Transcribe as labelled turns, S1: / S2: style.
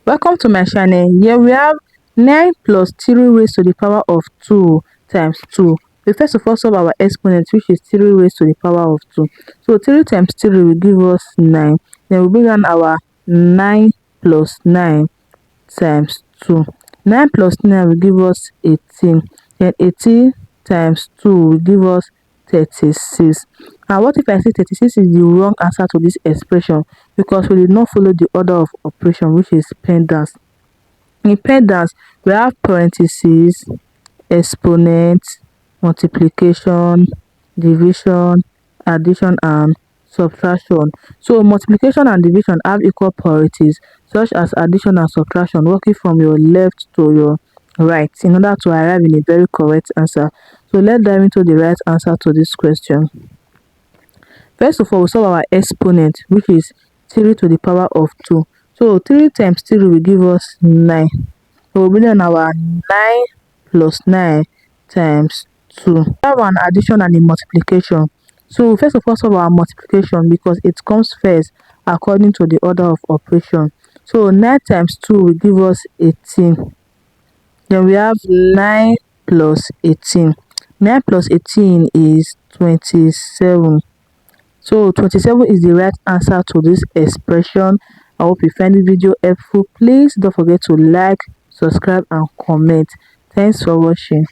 S1: Welcome to my channel. Here we have 9 plus 3 raised to the power of 2 times 2. We first of all solve our exponent, which is 3 raised to the power of 2. So 3 times 3 will give us 9. Then we bring down our 9 plus 9 times 2. 9 plus 9 will give us 18. Then 18 times 2 will give us 36. And what if I say 36 is the wrong answer to this expression because we did not follow the order of operation, which is PEMDAS. In PEMDAS, we have parentheses, exponent, multiplication, division, addition, and subtraction. So multiplication and division have equal priorities, such as addition and subtraction working from your left to your right in order to arrive in a very correct answer. So let's dive into the right answer to this question. First of all, we solve our exponent, which is 3 to the power of 2. So 3 times 3 will give us 9. So we'll bring on our 9 plus 9 times 2. We have an addition and a multiplication. So first of all, solve our multiplication because it comes first according to the order of operation. So 9 times 2 will give us 18. Then we have 9 plus 18. 9 plus 18 is 27. So 27 is the right answer to this expression. I hope you find this video helpful. Please don't forget to like, subscribe, and comment. Thanks for watching.